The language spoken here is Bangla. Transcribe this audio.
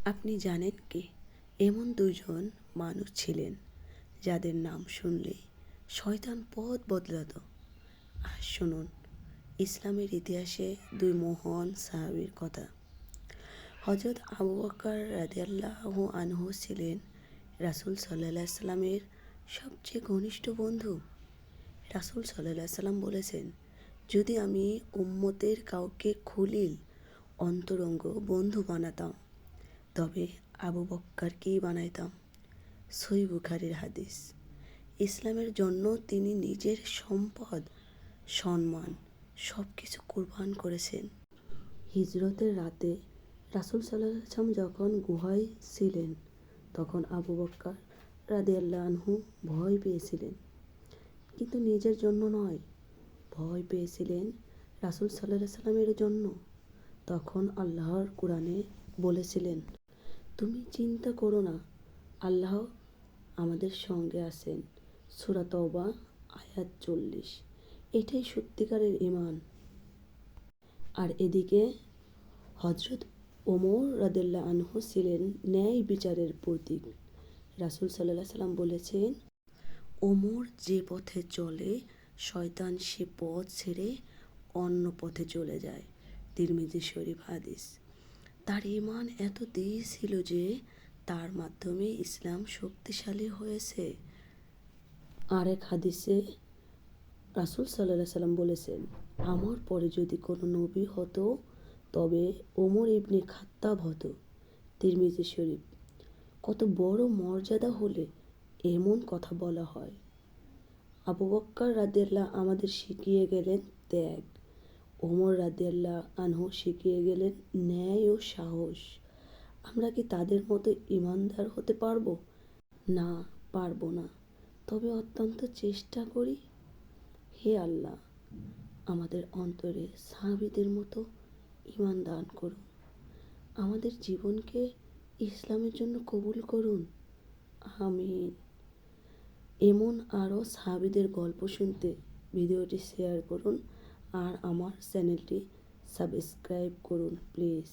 আপনি জানেন কি, এমন দুজন মানুষ ছিলেন যাদের নাম শুনলে শয়তান পথ বদলাত। আর শুনুন ইসলামের ইতিহাসে দুই মহান সাহাবীর কথা। হযরত আবু বকর রাদিয়াল্লাহু আনহু ছিলেন রাসূল সাল্লাল্লাহু আলাইহি সাল্লামের সবচেয়ে ঘনিষ্ঠ বন্ধু। রাসূল সাল্লাল্লাহু আলাইহি সাল্লাম বলেছেন, যদি আমি উম্মতের কাউকে খলিল অন্তরঙ্গ বন্ধু বানাতাম তবে আবু বক্করকেই বানাইতাম। সহিহ বুখারীর হাদিস। ইসলামের জন্য তিনি নিজের সম্পদ, সম্মান সব কিছু কুরবান করেছেন। হিজরতের রাতে রাসূল সাল্লাল্লাহু আলাইহি ওয়াসাল্লাম যখন গুহায় ছিলেন তখন আবু বকর রাদিয়াল্লাহু আনহু ভয় পেয়েছিলেন, কিন্তু নিজের জন্য নয়, ভয় পেয়েছিলেন রাসূল সাল্লাল্লাহু আলাইহি ওয়াসাল্লামের জন্য। তখন আল্লাহর কোরআনে বলেছিলেন, তুমি চিন্তা করো না, আল্লাহ আমাদের সঙ্গে আছেন। সূরা তওবা আয়াত 40। এটাই সত্যিকারের ঈমান। আর এদিকে হযরত ওমর রাদিয়াল্লাহু আনহু ছিলেন ন্যায় বিচারের প্রতীক। রাসূল সাল্লাল্লাহু আলাইহি সাল্লাম বলেছেন, ওমর যে পথে চলে শয়তান সে পথ ছেড়ে অন্য পথে চলে যায়। তিরমিজি শরীফ হাদিস। তার ঈমান এত দৃঢ় ছিল যে তার মাধ্যমে ইসলাম শক্তিশালী হয়েছে। আরেক হাদিসে রাসূল সাল্লাল্লাহু আলাইহি সাল্লাম বলেছেন, আমার পরে যদি কোনো নবী হতো তবে ওমর ইবনে খাত্তাব হতো। তিরমিজি শরীফ। কত বড় মর্যাদা হলে এমন কথা বলা হয়। আবু বকর রাদিয়াল্লাহু আমাদের শিখিয়ে গেলেন ত্যাগ, ওমর রাদিয়াল্লাহু আনহু শিখিয়ে গেলেন ন্যায় ও সাহস। আমরা কি তাদের মতো ঈমানদার হতে পারবো? না, পারবো না। তবে অত্যন্ত চেষ্টা করি। হে আল্লাহ, আমাদের অন্তরে সাহাবীদের মতো ঈমান দান করুন। আমাদের জীবনকে ইসলামের জন্য কবুল করুন। আমিন। এমন আরও সাহাবীদের গল্প শুনতে ভিডিওটি শেয়ার করুন আর আমার চ্যানেলটি সাবস্ক্রাইব করুন প্লিজ।